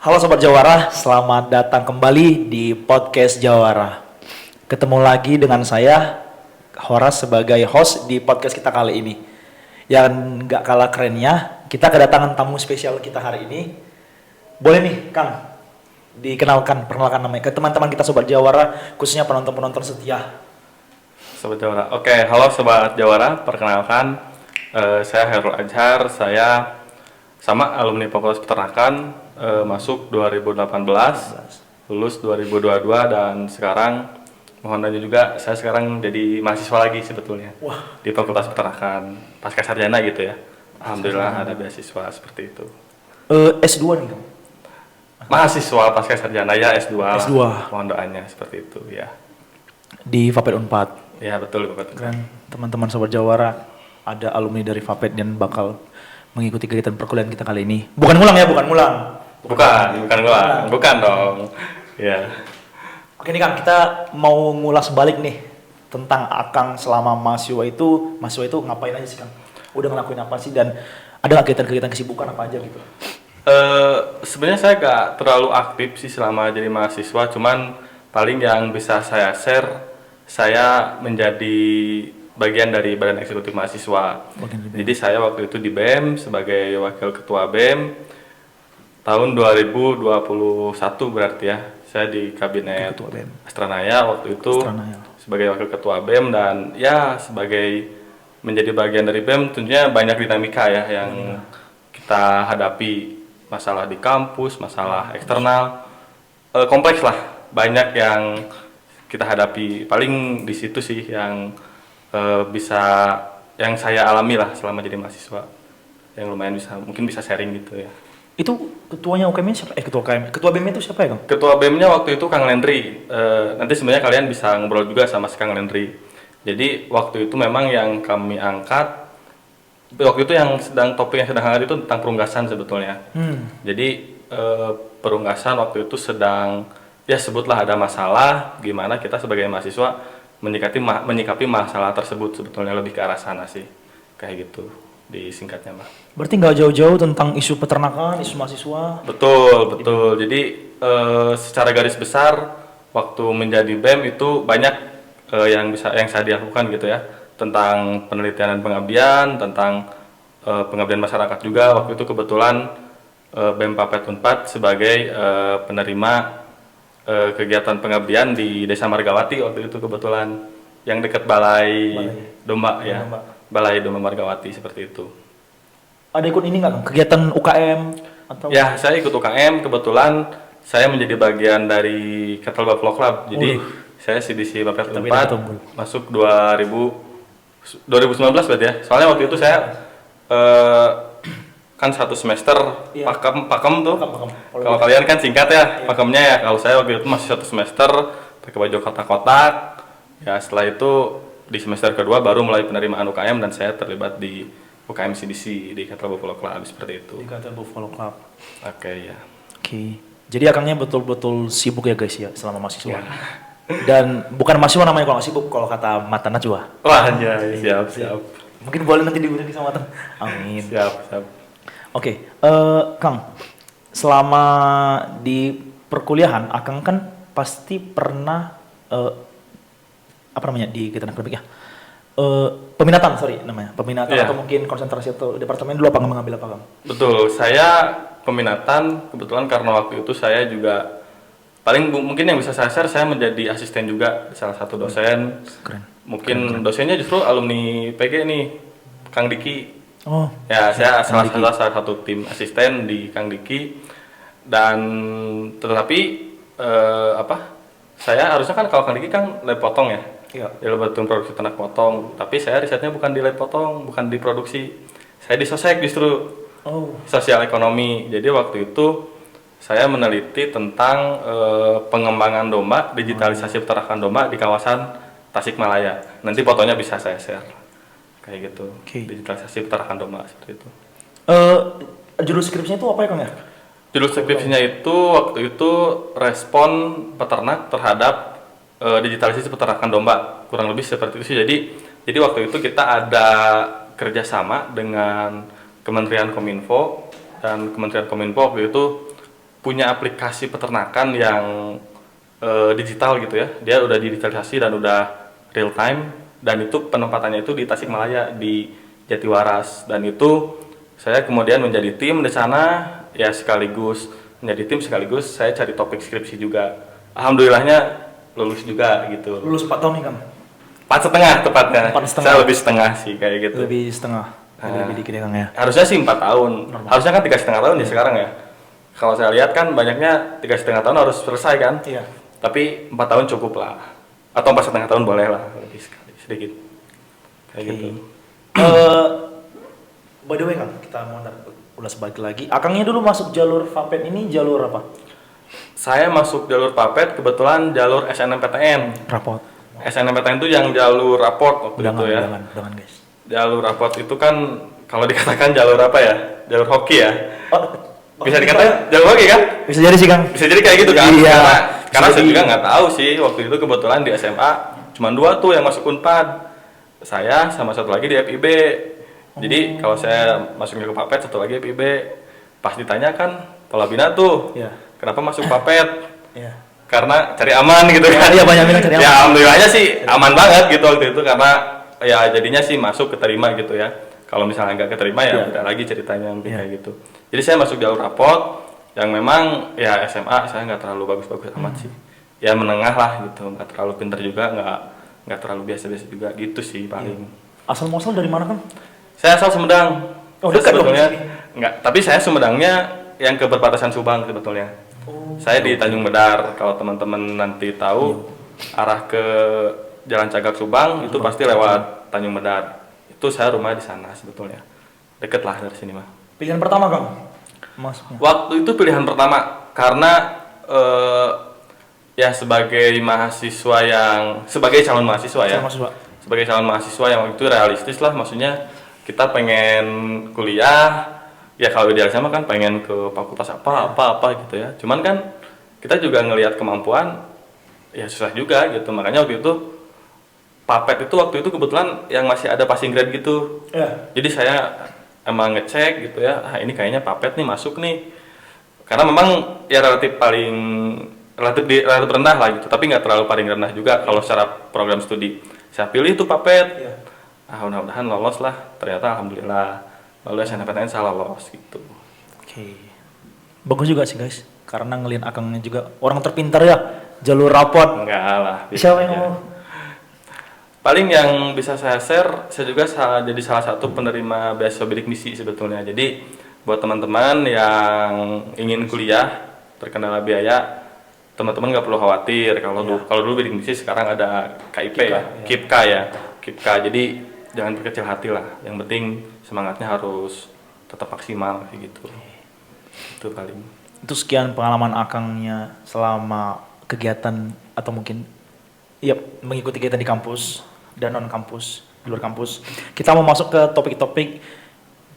Halo Sobat Jawara, selamat datang kembali di podcast Jawara. Ketemu lagi dengan saya, Horas, sebagai host di podcast kita kali ini. Yang gak kalah kerennya, kita kedatangan tamu spesial kita hari ini. Boleh nih, Kang, perkenalkan namanya ke teman-teman kita Sobat Jawara, khususnya penonton-penonton setia. Sobat Jawara. Oke, halo Sobat Jawara, perkenalkan saya Hairul Adhar, saya sama alumni Fakultas Peternakan, masuk 2018, lulus 2022 dan sekarang mohon tanya juga saya sekarang jadi mahasiswa lagi sebetulnya. Wah. Di Fakultas Peternakan, pasca sarjana gitu ya. Alhamdulillah ada beasiswa seperti itu. S2 nih, Kang. Mahasiswa pasca sarjana ya S2. S2. Mohon doanya seperti itu ya. Di Vapet Unpad. Ya betul Bapak. Keren, teman-teman Sobat Jawara, ada alumni dari Vapet dan bakal mengikuti kegiatan perkuliahan kita kali ini. Bukan ngulang ya, bukan ngulang. Bukan dong. Ya. Oke nih Kang, kita mau ngulas balik nih tentang Akang selama mahasiswa itu ngapain aja sih Kang? Udah ngelakuin apa sih dan ada nggak kegiatan-kegiatan kesibukan apa aja gitu? Sebenarnya saya gak terlalu aktif sih selama jadi mahasiswa, cuman paling yang bisa saya share, saya menjadi bagian dari Badan Eksekutif Mahasiswa. Jadi saya waktu itu di BEM sebagai wakil ketua BEM tahun 2021 berarti ya. Saya di kabinet Astranaya waktu itu sebagai wakil ketua BEM dan ya sebagai menjadi bagian dari BEM tentunya banyak dinamika ya yang kita hadapi, masalah di kampus, masalah eksternal, kompleks lah, banyak yang kita hadapi. Paling di situ sih yang yang saya alami lah selama jadi mahasiswa, yang lumayan mungkin bisa sharing gitu ya. Itu ketuanya UKM-nya siapa? Ketua BEM itu siapa ya Kang? Ketua BEM-nya waktu itu Kang Lendri. Nanti sebenarnya kalian bisa ngobrol juga sama si Kang Lendri. Jadi waktu itu memang yang kami angkat, waktu itu topik yang sedang hangat itu tentang perunggasan sebetulnya. Jadi perunggasan waktu itu sedang, ya sebutlah ada masalah, gimana kita sebagai mahasiswa menyikapi masalah tersebut, sebetulnya lebih ke arah sana sih, kayak gitu disingkatnya Mbak. Berarti nggak jauh-jauh tentang isu peternakan, isu mahasiswa? Betul. Jadi secara garis besar waktu menjadi BEM itu banyak yang saya dilakukan gitu ya, tentang penelitian dan pengabdian, tentang pengabdian masyarakat juga. Waktu itu kebetulan BEM Vapet Unpad sebagai penerima kegiatan pengabdian di Desa Margawati waktu itu kebetulan, yang dekat Balai Domba ya, Balai Domba Margawati seperti itu. Ada ikut ini nggak Kang? Kegiatan UKM atau? Ya, saya ikut UKM, kebetulan saya menjadi bagian dari Cattle Buffalo Club. Jadi saya CDC Vapet Unpad masuk 2019 berarti ya. Soalnya waktu itu saya kan satu semester pakem tuh. Kalau kalian kan singkat ya pakemnya ya. Kalau saya waktu itu masih satu semester pakai baju kotak-kotak. Ya setelah itu di semester kedua baru mulai penerimaan UKM dan saya terlibat di UKM CDC di Cattle Buffalo Club seperti itu. Di Cattle Buffalo Club. Oke ya. Oke. Jadi Akangnya betul-betul sibuk ya guys ya selama mahasiswa. Dan bukan mahasiswa namanya kalau nggak sibuk, kalau kata Mata Najwa. Wah ya, siap. Mungkin boleh nanti diberi sama Mata. Amin. Siap. Oke, Kang, selama di perkuliahan, Akang kan pasti pernah di kegiatan akademik ya? Peminatan atau mungkin konsentrasi atau departemen dulu apa mengambil apa Kang? Betul, saya peminatan kebetulan karena waktu itu saya juga mungkin yang bisa saya share, saya menjadi asisten juga salah satu dosen. Keren. Dosennya justru alumni PG nih, Kang Diki. Oh. Ya, saya salah satu tim asisten di Kang Diki, dan tetapi saya harusnya kan kalau Kang Diki kan lab potong ya. Iya. Di laboratorium produksi ternak potong, tapi saya risetnya bukan di lab potong, bukan di produksi. Saya di sosek justru. Sosial ekonomi. Jadi waktu itu saya meneliti tentang pengembangan domba, digitalisasi peternakan domba di kawasan Tasikmalaya. Nanti fotonya bisa saya share. Kayak gitu. Digitalisasi peternakan domba seperti itu. Judul skripsinya itu apa ya Kang ya? Judul skripsinya itu waktu itu respon peternak terhadap digitalisasi peternakan domba, kurang lebih seperti itu sih. Jadi waktu itu kita ada kerjasama dengan Kementerian Kominfo, dan Kementerian Kominfo waktu itu punya aplikasi peternakan yang digital gitu ya. Dia udah digitalisasi dan udah real time, dan itu penempatannya itu di Tasikmalaya di Jatiwaras, dan itu saya kemudian menjadi tim di sana ya, sekaligus menjadi tim sekaligus saya cari topik skripsi juga. Alhamdulillahnya lulus juga gitu. Lulus 4 tahun nih Kang? 4,5 tepatnya. 4,5. Saya lebih setengah sih kayak gitu. Lebih setengah. Lebih dikit ya Kang ya. Harusnya sih 4 tahun. Normal. Harusnya kan 3,5 tahun ya sekarang ya. Kalau saya lihat kan banyaknya 3,5 tahun harus selesai kan. Iya. Tapi 4 tahun cukup lah. Atau 4,5 tahun boleh lah, lebih sekali sedikit. Kayak gitu. By the way Kang, kita mau ulas balik lagi. Akangnya dulu masuk jalur Vapet ini jalur apa? Saya masuk jalur Papet, kebetulan jalur SNMPTN. Rapot. SNMPTN itu yang jalur raport waktu itu ya. Udangan guys. Jalur raport itu kan kalau dikatakan jalur apa ya? Jalur hoki ya. Bisa dikatakan jalur hoki kan? Bisa jadi sih Kang. Bisa jadi kayak gitu kan? Iya. Karena saya juga nggak tahu sih waktu itu, kebetulan di SMA cuma 2 tuh yang masuk Unpad. Saya sama satu lagi di FIB. Jadi kalau saya masuknya ke Papet, satu lagi FIB. Pas ditanya kan, Pola Bina tuh, Iya. kenapa masuk Papet? Iya. Karena cari aman gitu kan. Iya, banyak bilang cari aman. Ya alhamdulillahnya sih aman banget gitu waktu itu, karena ya jadinya sih masuk keterima gitu ya. Kalau misalnya nggak keterima ya beda lagi ceritanya mungkin kayak gitu. Jadi saya masuk jalur raport yang memang ya SMA saya nggak terlalu bagus-bagus amat sih. Ya menengah lah gitu, nggak terlalu pintar juga, nggak terlalu biasa-biasa juga gitu sih paling. Asal muasal dari mana Kang? Saya asal Sumedang. Oh, Saya dekat dong sebetulnya di sini. enggak, tapi saya Sumedangnya yang ke perbatasan Subang sebetulnya. Saya di Tanjung Medar. Kalau teman-teman nanti tahu arah ke Jalan Cagak Subang itu pasti lewat Tanjung Medar. Itu saya rumah di sana sebetulnya. Deket lah dari sini mah. Pilihan pertama Kang masuknya. Waktu itu pilihan pertama karena ya sebagai mahasiswa sebagai calon mahasiswa ya. Sama mahasiswa. Sebagai calon mahasiswa yang waktu itu realistis lah, maksudnya kita pengen kuliah ya, kalau ideal sama kan pengen ke fakultas apa gitu ya. Cuman kan kita juga ngelihat kemampuan ya susah juga gitu. Makanya waktu itu Papet itu waktu itu kebetulan yang masih ada passing grade gitu. Iya. Jadi saya emang ngecek gitu ya, ini kayaknya Papet nih masuk nih. Karena memang ya relatif rendah lah gitu, tapi nggak terlalu paling rendah juga kalau secara program studi. Saya pilih itu Papet. Iya. Mudah-mudahan lolos lah. Ternyata alhamdulillah lalu SNMPTN saya lolos gitu. Oke. Bagus juga sih guys, karena ngelihat akangnya juga orang terpintar ya, jalur rapot. Enggak lah. Siapa yang biasanya. mau? Paling yang bisa saya share, saya juga jadi salah satu penerima beasiswa bidik misi sebetulnya. Jadi buat teman-teman yang ingin kuliah terkendala biaya, teman-teman nggak perlu khawatir. Kalau dulu bidik misi, sekarang ada KIP ya, KIPKA ya, KIPKA. Jadi jangan berkecil hati lah. Yang penting semangatnya harus tetap maksimal kayak gitu. Itu paling. Itu sekian pengalaman akangnya selama kegiatan atau mungkin mengikuti kegiatan di kampus dan non kampus, di luar kampus. Kita mau masuk ke topik-topik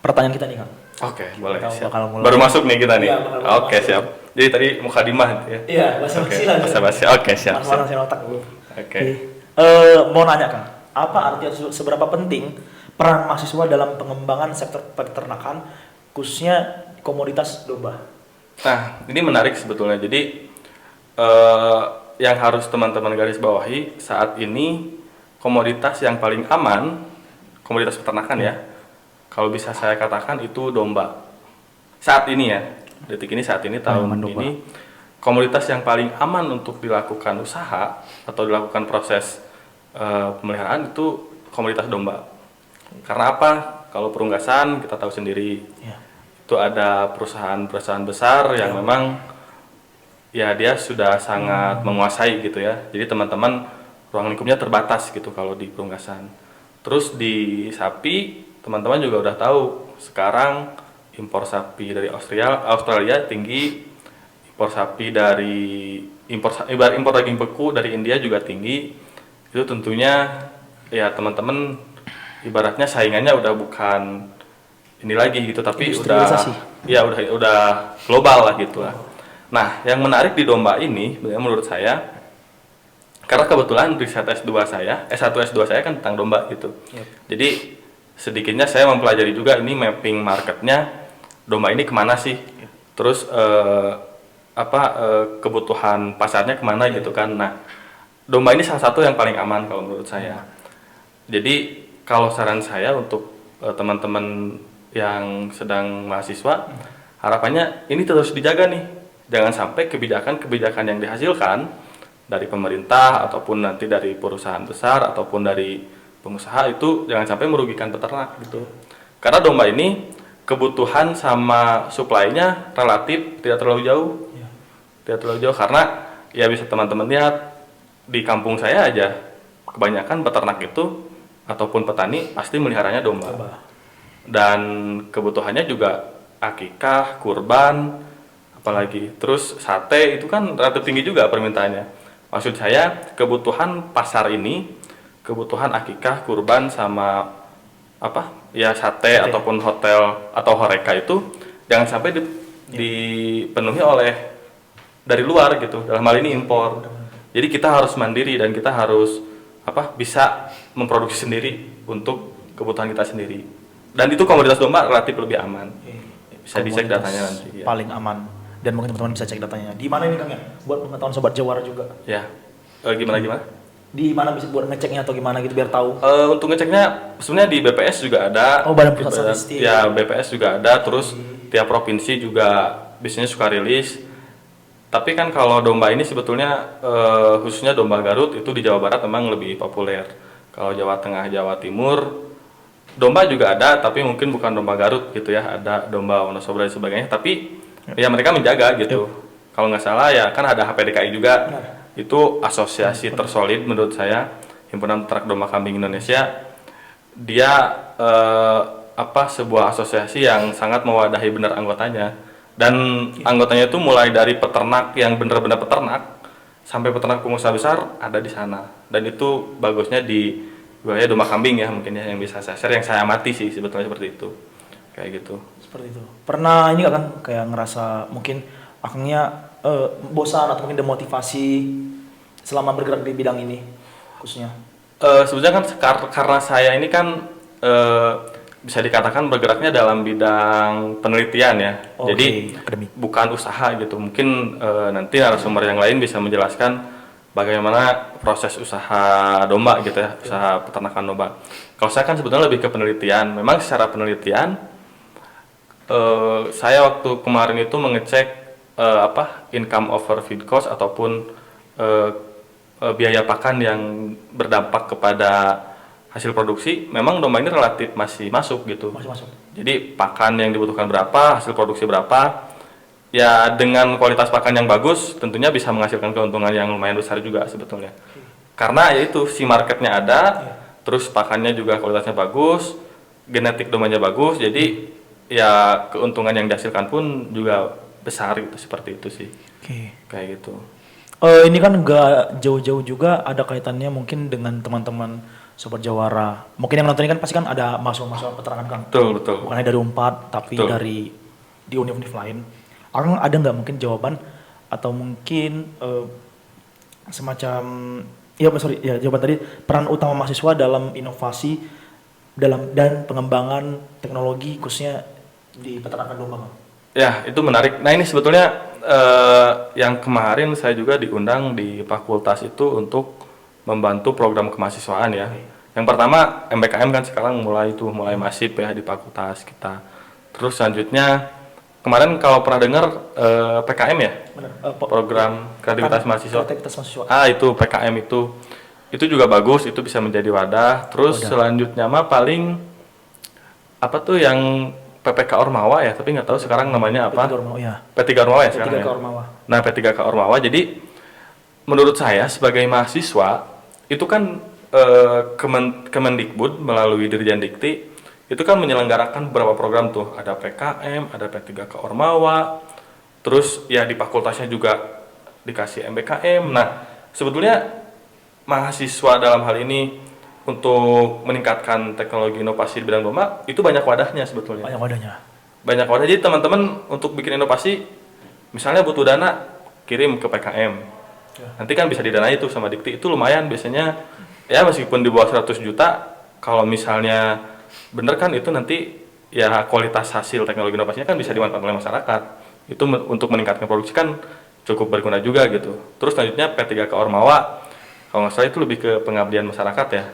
pertanyaan kita nih Kang. Oke, boleh. Kita Siap. bakal mulai. Baru masuk nih kita nih. Iya, bakal Oke, masuk. siap. Jadi tadi mukadimah gitu ya. Iya, basa-basi lah. Basa-basi. Oke, siap. Mas-manasin otak dulu. Oke. Mau nanya Kang, apa arti seberapa penting peran mahasiswa dalam pengembangan sektor peternakan, khususnya komoditas domba? Nah, ini menarik sebetulnya. Jadi yang harus teman-teman garis bawahi saat ini, komoditas yang paling aman, komoditas peternakan ya, kalau bisa saya katakan itu domba. Saat ini ya, detik ini, saat ini, tahun ini, komoditas yang paling aman untuk dilakukan usaha atau dilakukan proses pemeliharaan itu komoditas domba. Karena apa? Kalau perunggasan kita tahu sendiri, itu ada perusahaan-perusahaan besar yang memang ya dia sudah sangat menguasai gitu ya. Jadi teman-teman ruang lingkupnya terbatas gitu kalau di perunggasan. Terus di sapi, teman-teman juga udah tahu sekarang impor sapi dari Australia tinggi, impor sapi dari impor daging beku dari India juga tinggi. Itu tentunya ya teman-teman ibaratnya saingannya udah bukan ini lagi gitu, tapi udah global lah gitu lah. Nah, yang menarik di domba ini menurut saya, karena kebetulan riset S1 S2 saya kan tentang domba gitu. Jadi sedikitnya saya mempelajari juga ini mapping marketnya domba ini kemana sih. Terus kebutuhan pasarnya kemana gitu kan. Nah, domba ini salah satu yang paling aman kalau menurut saya. Jadi kalau saran saya untuk teman-teman yang sedang mahasiswa, harapannya ini terus dijaga nih. Jangan sampai kebijakan-kebijakan yang dihasilkan dari pemerintah ataupun nanti dari perusahaan besar ataupun dari pengusaha itu jangan sampai merugikan peternak gitu. Karena domba ini kebutuhan sama suplainya relatif tidak terlalu jauh. Tidak terlalu jauh karena ya bisa teman-teman lihat di kampung saya aja kebanyakan peternak itu ataupun petani pasti meliharanya domba. Dan kebutuhannya juga akikah, kurban, apalagi terus sate itu kan relatif tinggi juga permintaannya. Maksud saya kebutuhan pasar ini, kebutuhan akikah, kurban sama sate ataupun hotel atau horeca itu jangan sampai dipenuhi oleh dari luar gitu. Dalam hal ini impor. Jadi kita harus mandiri dan kita harus bisa memproduksi sendiri untuk kebutuhan kita sendiri. Dan itu komoditas domba relatif lebih aman. Bisa dicek datanya nanti. Paling aman. Dan mungkin teman-teman bisa cek datanya. Di mana ini Kang ya? Buat pengetahuan sobat Jawara juga. Ya. Gimana? Di mana bisa buat ngeceknya atau gimana gitu biar tahu? Untuk ngeceknya sebenarnya di BPS juga ada. Oh, Badan Pusat Statistik. Ya, BPS juga ada. Terus tiap provinsi juga biasanya suka rilis. Tapi kan kalau domba ini sebetulnya khususnya domba Garut itu di Jawa Barat memang lebih populer. Kalau Jawa Tengah, Jawa Timur domba juga ada, tapi mungkin bukan domba Garut gitu ya. Ada domba Wonosobo dan sebagainya. Tapi ya mereka menjaga gitu. Kalau nggak salah ya kan ada HPDKI juga. Itu asosiasi tersolid menurut saya, Himpunan Peternak Domba Kambing Indonesia. Dia sebuah asosiasi yang sangat mewadahi benar anggotanya. Dan anggotanya itu mulai dari peternak yang benar-benar peternak sampai peternak pengusaha besar ada di sana. Dan itu bagusnya di wilayah domba kambing ya mungkin ya yang bisa saya share, yang saya amati sih sebetulnya seperti itu. Kayak gitu. Seperti itu. Pernah ini kan kayak ngerasa mungkin akhirnya bosan atau mungkin demotivasi selama bergerak di bidang ini khususnya? Sebenarnya kan karena saya ini kan bisa dikatakan bergeraknya dalam bidang penelitian ya. Jadi akademik. Bukan usaha gitu. Mungkin nanti narasumber yang lain bisa menjelaskan bagaimana proses usaha domba gitu ya, usaha peternakan domba. Kalau saya kan sebetulnya lebih ke penelitian. Memang secara penelitian saya waktu kemarin itu mengecek income over feed cost ataupun biaya pakan yang berdampak kepada hasil produksi. Memang domba ini relatif masih masuk gitu. Masih masuk. Jadi pakan yang dibutuhkan berapa, hasil produksi berapa. Ya dengan kualitas pakan yang bagus tentunya bisa menghasilkan keuntungan yang lumayan besar juga sebetulnya. Karena yaitu si marketnya ada, terus pakannya juga kualitasnya bagus, genetik dombanya bagus, jadi ya keuntungan yang dihasilkan pun juga besar gitu, seperti itu sih. Kayak gitu. Ini kan nggak jauh-jauh juga ada kaitannya mungkin dengan teman-teman Sobat Jawara. Mungkin yang nonton ini kan pasti kan ada mahasiswa peternakan kan. Betul. Bukan hanya dari Unpad tapi dari di univ-univ lain. Akang ada nggak mungkin jawaban atau mungkin semacam jawaban tadi, peran utama mahasiswa dalam inovasi dan pengembangan teknologi khususnya di peternakan domba, Bang? Ya, itu menarik. Nah, ini sebetulnya yang kemarin saya juga diundang di fakultas itu untuk membantu program kemahasiswaan ya. Yang pertama MBKM kan sekarang mulai masif ya di fakultas kita. Terus selanjutnya kemarin kalau pernah dengar PKM ya? Benar. Program kreativitas mahasiswa. Itu PKM itu juga bagus, itu bisa menjadi wadah. Terus selanjutnya mah paling yang PPK Ormawa ya, tapi nggak tahu sekarang namanya apa. P3 Ormawa ya sekarang. Nah, P3K Ormawa. Jadi menurut saya sebagai mahasiswa itu kan Kemendikbud melalui Dirjen Dikti itu kan menyelenggarakan beberapa program tuh, ada PKM, ada P3K Ormawa, terus ya di fakultasnya juga dikasih MBKM. Nah, sebetulnya mahasiswa dalam hal ini untuk meningkatkan teknologi inovasi di bidang domba itu banyak wadahnya sebetulnya. Banyak wadah. Jadi teman-teman untuk bikin inovasi misalnya butuh dana, kirim ke PKM. Nanti kan bisa didanai itu sama Dikti, itu lumayan biasanya ya, meskipun di bawah 100 juta kalau misalnya bener kan itu nanti ya kualitas hasil teknologi inovasinya kan bisa dimanfaatkan oleh masyarakat. Itu untuk meningkatkan produksi kan cukup berguna juga gitu. Terus selanjutnya P3K Ormawa, kalau nggak salah itu lebih ke pengabdian masyarakat ya.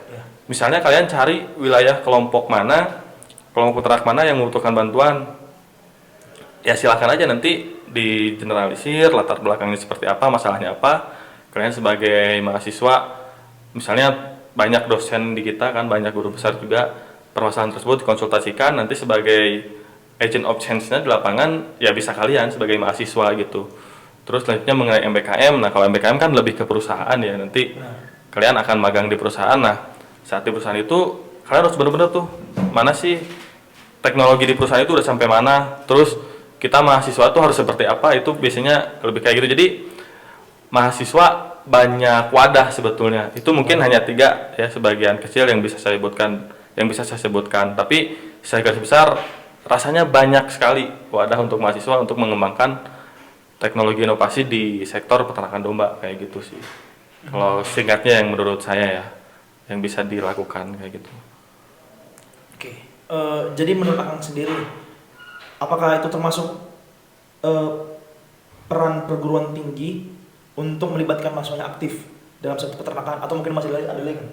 Misalnya kalian cari wilayah kelompok mana, kelompok peternak mana yang membutuhkan bantuan, ya silakan aja nanti di generalisir latar belakangnya seperti apa, masalahnya apa. Kalian sebagai mahasiswa, misalnya banyak dosen di kita kan, banyak guru besar juga, permasalahan tersebut dikonsultasikan, nanti sebagai agent of change-nya di lapangan ya bisa kalian sebagai mahasiswa gitu. Terus selanjutnya mengenai MBKM, nah kalau MBKM kan lebih ke perusahaan ya, nanti kalian akan magang di perusahaan. Nah saat di perusahaan itu kalian harus benar-benar tuh mana sih teknologi di perusahaan itu udah sampai mana, terus kita mahasiswa tuh harus seperti apa, itu biasanya lebih kayak gitu. Jadi mahasiswa banyak wadah sebetulnya, itu mungkin hanya 3 ya, sebagian kecil yang bisa saya sebutkan, tapi secara garis besar rasanya banyak sekali wadah untuk mahasiswa untuk mengembangkan teknologi inovasi di sektor peternakan domba kayak gitu sih. Kalau singkatnya yang menurut saya ya yang bisa dilakukan kayak gitu. Oke. Jadi menurut Akang sendiri, apakah itu termasuk peran perguruan tinggi untuk melibatkan mahasiswanya aktif dalam sektor peternakan, atau mungkin masih ada lagi?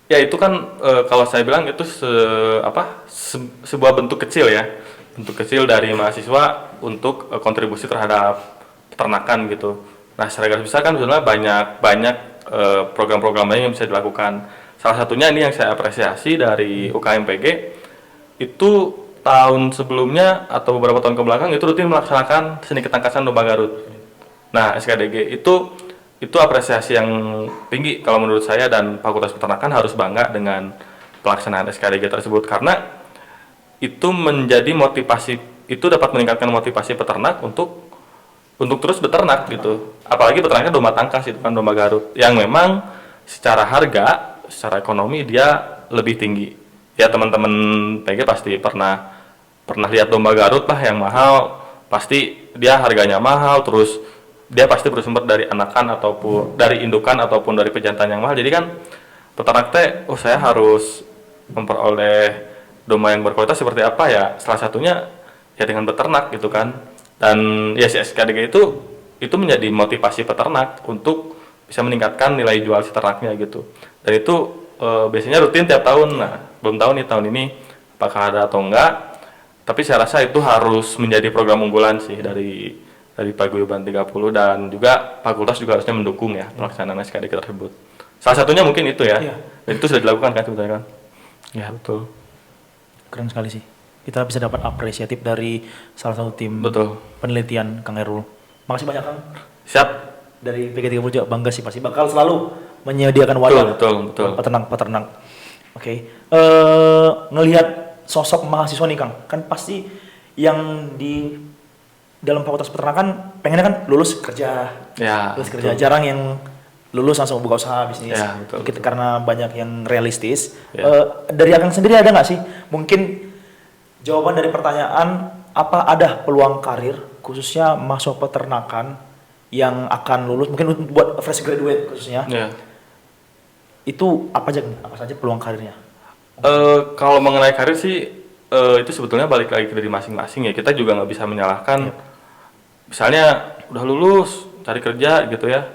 Ya itu kan kalau saya bilang itu sebuah bentuk kecil ya, bentuk kecil dari mahasiswa untuk kontribusi terhadap peternakan gitu. Nah secara garis besar kan sebenarnya banyak program-program lain yang bisa dilakukan. Salah satunya ini yang saya apresiasi dari UKMPG, itu tahun sebelumnya atau beberapa tahun kebelakang itu rutin melaksanakan seni ketangkasan domba Garut. Nah SKDG itu apresiasi yang tinggi kalau menurut saya, dan Fakultas Peternakan harus bangga dengan pelaksanaan SKDG tersebut, karena itu menjadi motivasi, itu dapat meningkatkan motivasi peternak untuk terus beternak gitu. Apalagi peternaknya domba tangkas, itu kan domba Garut yang memang secara harga, secara ekonomi dia lebih tinggi. Ya teman-teman PG pasti pernah lihat domba Garut lah yang mahal, pasti dia harganya mahal, terus dia pasti bersumber dari anakan ataupun dari indukan ataupun dari pejantan yang mahal. Jadi kan peternak teh, saya harus memperoleh domba yang berkualitas seperti apa ya? Salah satunya ya dengan beternak gitu kan. Dan ya si SKDG itu menjadi motivasi peternak untuk bisa meningkatkan nilai jual si ternaknya gitu. Dan itu biasanya rutin tiap tahun. Nah, belum tahu nih tahun ini apakah ada atau enggak. Tapi saya rasa itu harus menjadi program unggulan sih dari Paguyuban 30, dan juga fakultas juga harusnya mendukung ya pelaksanaan SKDG tersebut. Salah satunya mungkin itu ya. Dan itu sudah dilakukan kan sebenarnya kan. Ya, betul. Keren sekali sih. Kita bisa dapat apresiatif dari salah satu tim penelitian Kang Erul. Makasih banyak Kang. Siap. Dari PG30 juga bangga sih, pasti bakal selalu menyediakan wadah betul. peternak. Oke. Ngelihat sosok mahasiswa nih Kang, kan pasti yang di dalam Fakultas Peternakan pengennya kan lulus kerja. Ya. Lulus kerja, jarang yang lulus langsung buka usaha bisnis. Ya, betul. Karena banyak yang realistis. Ya. Dari Akang sendiri ada nggak sih mungkin jawaban dari pertanyaan, apa ada peluang karir khususnya mahasiswa peternakan yang akan lulus, mungkin buat fresh graduate khususnya, itu apa saja peluang karirnya? Kalau mengenai karir sih itu sebetulnya balik lagi dari masing-masing ya. Kita juga nggak bisa menyalahkan. Misalnya udah lulus cari kerja gitu ya,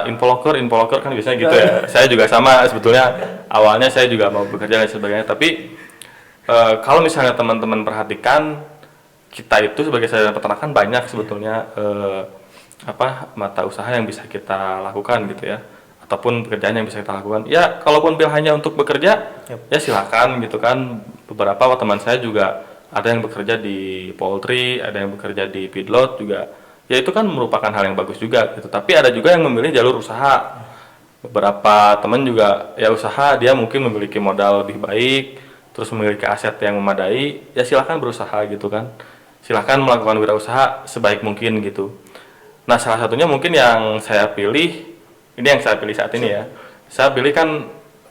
infoloker kan biasanya gitu ya. Saya juga sama sebetulnya, awalnya saya juga mau bekerja dan sebagainya, tapi kalau misalnya teman-teman perhatikan, kita itu sebagai sarjana peternakan banyak sebetulnya mata usaha yang bisa kita lakukan gitu ya, ataupun pekerjaan yang bisa kita lakukan. Ya kalaupun pilihannya untuk bekerja, ya silakan gitu kan. Beberapa teman saya juga ada yang bekerja di poultry, ada yang bekerja di feedlot juga. Ya itu kan merupakan hal yang bagus juga gitu. Tapi ada juga yang memilih jalur usaha. Beberapa teman juga ya usaha, dia mungkin memiliki modal lebih baik, terus memiliki aset yang memadai, ya silakan berusaha gitu kan. Silakan melakukan wirausaha sebaik mungkin gitu. Nah salah satunya mungkin yang saya pilih, ini yang saya pilih saat ini ya. Saya pilih kan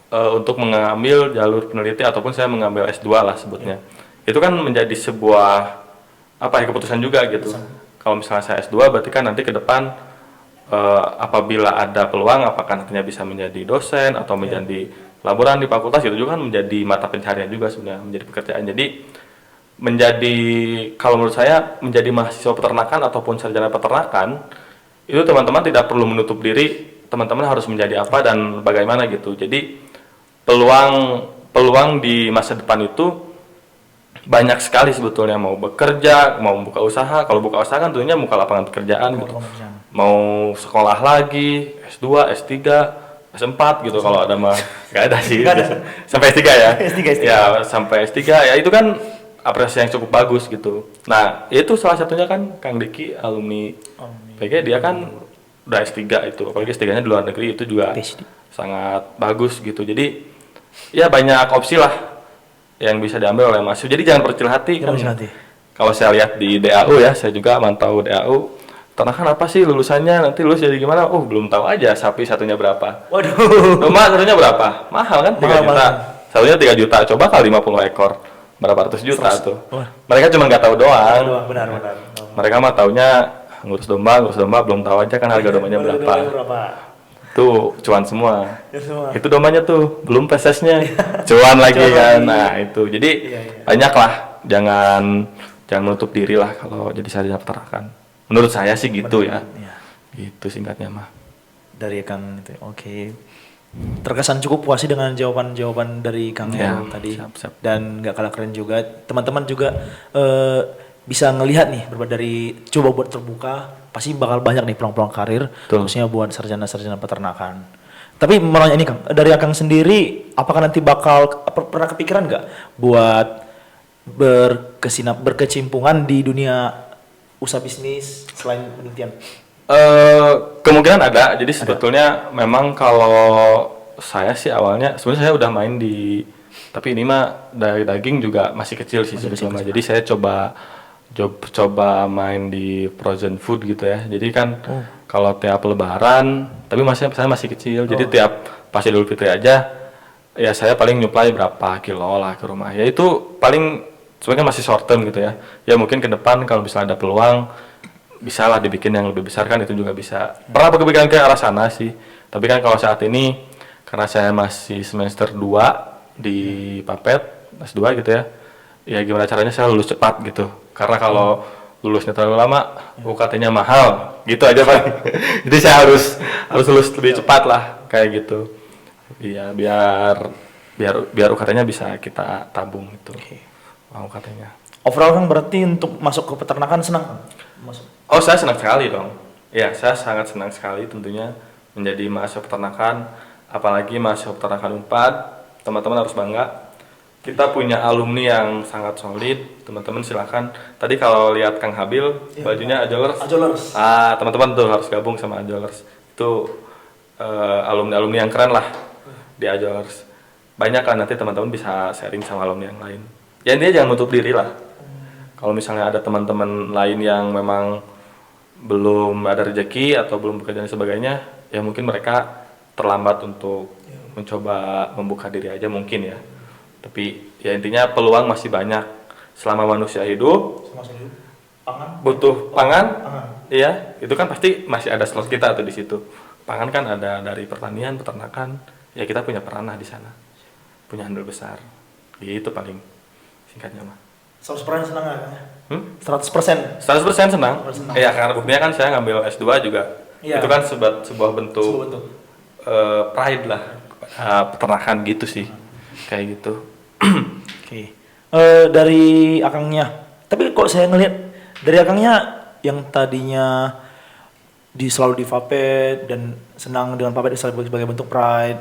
untuk mengambil jalur peneliti ataupun saya mengambil S2 lah sebutnya. Itu kan menjadi sebuah keputusan juga gitu. Kalau misalnya saya S2 berarti kan nanti ke depan apabila ada peluang, apakah nantinya bisa menjadi dosen atau menjadi laboran di fakultas, itu juga kan menjadi mata pencarian juga sebenarnya, menjadi pekerjaan. Jadi kalau menurut saya menjadi mahasiswa peternakan ataupun sarjana peternakan itu teman-teman tidak perlu menutup diri, teman-teman harus menjadi apa dan bagaimana gitu. Jadi peluang di masa depan itu banyak sekali sebetulnya, mau bekerja, mau buka usaha. Kalau buka usaha kan tentunya buka lapangan pekerjaan gitu. Mau sekolah lagi, S2, S3, S4 gitu kalau ada mah. Nggak ada sih. Sampai S3 ya. S3. Ya, sampai S3 ya itu kan apresiasi yang cukup bagus gitu. Nah, itu salah satunya kan Kang Diki alumni PG, dia kan udah S3 itu. Apalagi S3-nya di luar negeri itu juga sangat bagus gitu. Jadi ya banyak opsi lah yang bisa diambil oleh mahasiswa. Jadi jangan berkecil hati. Kalau saya lihat di DAU ya, saya juga mantau DAU. Peternakan apa sih lulusannya? Nanti lulus jadi gimana? Oh, belum tahu aja sapi satunya berapa. Waduh. Domba satunya berapa? Mahal kan? 3 juta. Satunya 3 juta. Coba kali 50 ekor. Berapa ratus juta tuh. Mereka cuma nggak tahu doang. Benar. Mereka mah taunya ngurus domba, belum tahu aja kan harga dombanya berapa. Tuh cuan semua. Itu dombanya tuh belum pesesnya cuan lagi kan. Nah itu jadi banyak lah, jangan menutup diri lah kalau jadi sarjana peternakan. Menurut saya sih gitu ya. Gitu singkatnya mah. Dari Kang itu. Oke. Terkesan cukup puas sih dengan jawaban dari Kang Heru tadi. Siap. Dan nggak kalah keren juga. Teman-teman juga bisa ngelihat nih dari coba buat terbuka, pasti bakal banyak nih peluang-peluang karir, khususnya buat sarjana-sarjana peternakan. Tapi mau nanya ini Kang, dari Kang sendiri, apakah nanti bakal pernah kepikiran nggak buat berkecimpungan di dunia usaha bisnis selain penelitian? Kemungkinan ada. Jadi sebetulnya memang kalau saya sih awalnya, sebenarnya saya udah main tapi ini mah dari daging juga masih kecil sih sebetulnya. Jadi saya coba main di frozen food gitu ya. Jadi kan kalau tiap lebaran, tapi saya masih kecil. Jadi tiap pas Idul Fitri aja ya saya paling nyuplai berapa kilo lah ke rumah. Ya itu paling sebenarnya masih short term gitu ya. Ya mungkin ke depan kalau misalnya ada peluang bisa lah dibikin yang lebih besar kan, itu juga bisa. Pernah kepikiran ke arah sana sih. Tapi kan kalau saat ini karena saya masih semester 2 di Papet S2 gitu ya. Ya gimana caranya saya lulus cepat gitu. Karena kalau lulusnya terlalu lama, UKT-nya mahal, gitu aja Pak. Jadi saya harus lulus lebih cepat lah, kayak gitu. Iya, biar UKT-nya bisa kita tabung gitu. UKT-nya. Overall Kang berarti untuk masuk ke peternakan senang? Oh, saya senang sekali dong. Ya, saya sangat senang sekali tentunya menjadi mahasiswa peternakan, apalagi mahasiswa peternakan Unpad. Teman-teman harus bangga. Kita punya alumni yang sangat solid, teman-teman silakan. Tadi kalau lihat Kang Habil, bajunya Ajolers. Teman-teman tuh harus gabung sama Ajolers. Itu alumni-alumni yang keren lah di Ajolers. Banyak kan nanti teman-teman bisa sharing sama alumni yang lain. Ya intinya jangan nutup diri lah. Kalau misalnya ada teman-teman lain yang memang belum ada rezeki atau belum bekerja dan sebagainya, ya mungkin mereka terlambat untuk mencoba membuka diri aja mungkin ya. Tapi ya intinya peluang masih banyak selama manusia hidup. Butuh pangan. Iya, itu kan pasti masih ada slot kita tuh di situ. Pangan kan ada dari pertanian, peternakan. Ya kita punya peranah di sana. Punya andil besar. Itu paling singkatnya mah. 100% senang ya? 100%? 100% senang. Ya karena buktinya kan saya ngambil S2 juga. Itu kan sebuah bentuk pride lah peternakan gitu sih. Kayak gitu. Oke. Dari Akangnya, tapi kok saya ngelihat dari Akangnya yang tadinya selalu di Vapet dan senang dengan Vapet sebagai bentuk pride.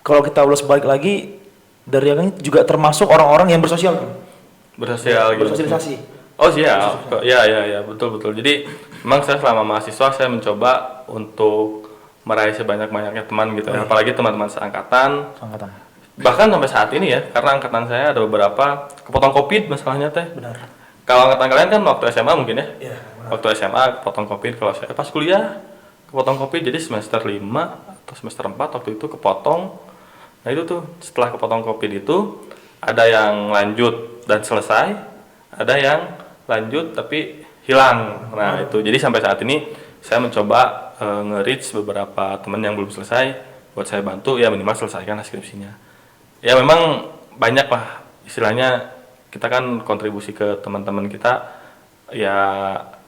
Kalau kita ulas balik lagi, dari Akangnya juga termasuk orang-orang yang bersosialisasi. Oh iya, ya betul. Jadi memang saya selama mahasiswa saya mencoba untuk meraih sebanyak-banyaknya teman gitu ya, apalagi teman-teman seangkatan. Bahkan sampai saat ini ya, karena angkatan saya ada beberapa kepotong COVID masalahnya teh. Benar. Kalau angkatan kalian kan waktu SMA mungkin ya? Iya. Waktu SMA kepotong COVID, kalau saya pas kuliah kepotong COVID, jadi semester 5 atau semester 4 waktu itu kepotong. Nah itu tuh setelah kepotong COVID itu ada yang lanjut dan selesai, ada yang lanjut tapi hilang. Nah itu jadi sampai saat ini saya mencoba nge-reach beberapa teman yang belum selesai buat saya bantu ya minimal selesaikan skripsinya. Ya memang banyak lah istilahnya kita kan kontribusi ke teman-teman kita ya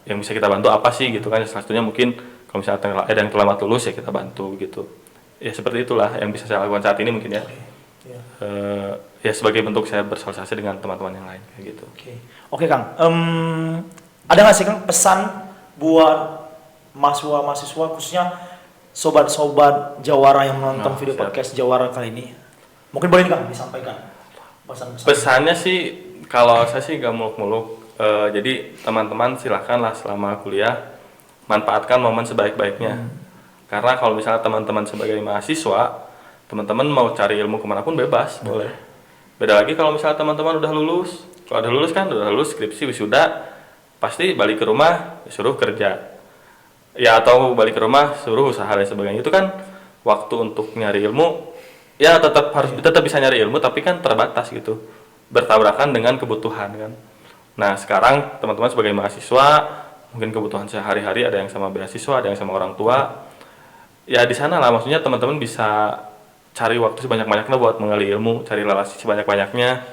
yang bisa kita bantu apa sih gitu kan. Salah satunya mungkin kalau misalnya ada yang telah lulus ya kita bantu gitu. Ya seperti itulah yang bisa saya lakukan saat ini mungkin ya. Ya sebagai bentuk saya bersosialisasi dengan teman-teman yang lain kayak gitu. Oke Kang, ada nggak sih Kang pesan buat mahasiswa khususnya sobat-sobat Jawara yang menonton video podcast Jawara kali ini? Mungkin boleh nih Kang disampaikan pesan-pesan. Pesannya sih kalau saya sih gak muluk-muluk. Jadi teman-teman silakanlah selama kuliah manfaatkan momen sebaik-baiknya. Karena kalau misalnya teman-teman sebagai mahasiswa, teman-teman mau cari ilmu kemanapun bebas, boleh. Beda lagi kalau misalnya teman-teman udah lulus. Kalau udah lulus kan, udah lulus skripsi, wisuda, pasti balik ke rumah, suruh kerja. Ya atau balik ke rumah, suruh usaha dan sebagainya. Itu kan waktu untuk nyari ilmu, ya tetap bisa nyari ilmu, tapi kan terbatas gitu. Bertabrakan dengan kebutuhan kan. Nah sekarang teman-teman sebagai mahasiswa, mungkin kebutuhan sehari-hari ada yang sama beasiswa, ada yang sama orang tua. Ya di sana lah, maksudnya teman-teman bisa cari waktu sebanyak-banyaknya buat menggali ilmu, cari relasi sebanyak-banyaknya,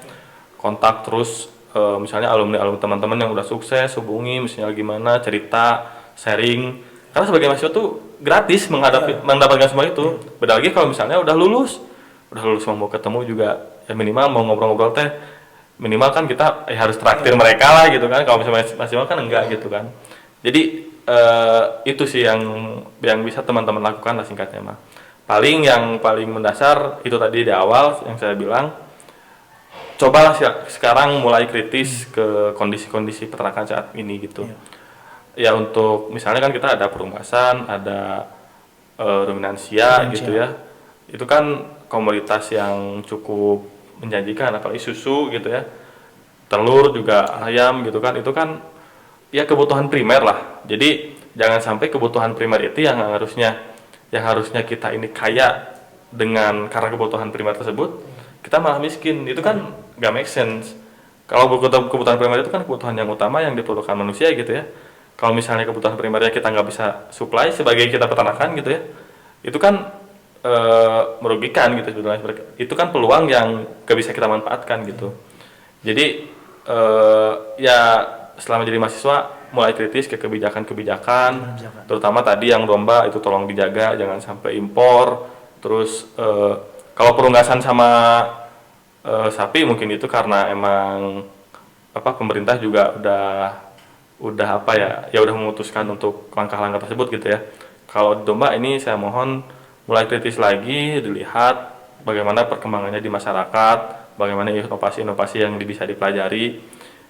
kontak terus misalnya alumni-alumni teman-teman yang udah sukses, hubungi misalnya gimana, cerita, sharing. Karena sebagai mahasiswa tuh gratis mendapatkan semua itu. Beda lagi kalau misalnya udah lulus mau ketemu juga ya minimal mau ngobrol-ngobrol teh minimal kan kita harus traktir mereka lah gitu kan. Kalau misalnya mahasiswa kan enggak gitu kan. Jadi itu sih yang bisa teman-teman lakukan lah singkatnya mah. Yang paling mendasar itu tadi di awal yang saya bilang, cobalah sekarang mulai kritis ke kondisi-kondisi peternakan saat ini gitu. Ya untuk misalnya kan kita ada perunggasan, ada ruminansia gitu ya. Itu kan komoditas yang cukup menjanjikan, apalagi susu gitu ya. Telur juga ayam gitu kan. Itu kan ya kebutuhan primer lah. Jadi jangan sampai kebutuhan primer itu yang harusnya kita ini kaya karena kebutuhan primer tersebut, kita malah miskin. Itu kan gak make sense. Kalau kebutuhan primer itu kan kebutuhan yang utama yang diperlukan manusia gitu ya. Kalau misalnya kebutuhan primernya kita nggak bisa supply sebagai kita peternakan gitu ya, itu kan merugikan gitu sebetulnya. Itu kan peluang yang gak bisa kita manfaatkan gitu. Jadi ya selama jadi mahasiswa mulai kritis ke kebijakan, terutama tadi yang domba itu tolong dijaga, jangan sampai impor. Terus kalau perunggasan sama sapi mungkin itu karena emang pemerintah juga udah udah memutuskan untuk langkah-langkah tersebut gitu ya. Kalau di domba ini saya mohon mulai kritis lagi, dilihat bagaimana perkembangannya di masyarakat, bagaimana inovasi-inovasi yang bisa dipelajari.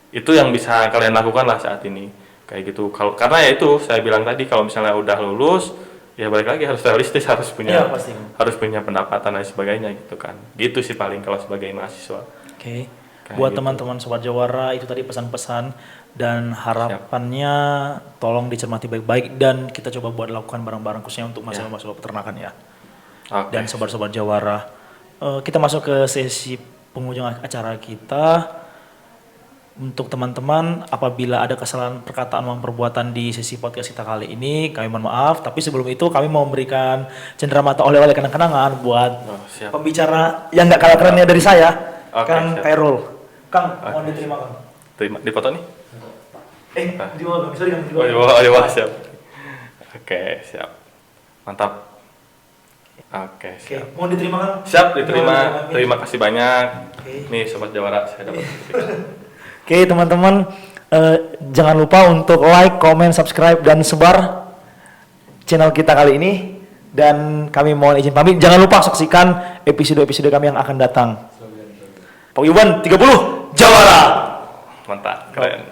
Itu yang bisa kalian lakukan lah saat ini. Kayak gitu. Karena ya itu saya bilang tadi, kalau misalnya udah lulus ya balik lagi harus realistis, harus punya pendapatan dan sebagainya gitu kan. Gitu sih paling kalau sebagai mahasiswa. Buat teman-teman sobat Jawara, itu tadi pesan-pesan dan harapannya tolong dicermati baik-baik dan kita coba buat lakukan bareng-bareng khususnya untuk masalah peternakan ya. Dan sobat-sobat Jawara, kita masuk ke sesi penghujung acara kita. Untuk teman-teman, apabila ada kesalahan perkataan maupun perbuatan di sesi podcast kita kali ini, kami mohon maaf. Tapi sebelum itu kami mau memberikan cenderamata oleh-oleh kenang-kenangan buat pembicara yang nggak kalah kerennya dari saya, Kang Khairul. Kang, mohon diterima Kang. Terima, dipoto nih? Di bawah, bisa di bawah, siap. Oke, siap. Mantap. Oke, siap. Mohon diterima Kang. Siap, diterima. Terima kasih banyak. Nih Sobat Jawara, saya dapat. Oke teman-teman, jangan lupa untuk like, comment, subscribe, dan sebar channel kita kali ini. Dan kami mohon izin pamit, jangan lupa saksikan episode-episode kami yang akan datang. Paguyuban 30 Jawara. Mantap, keren.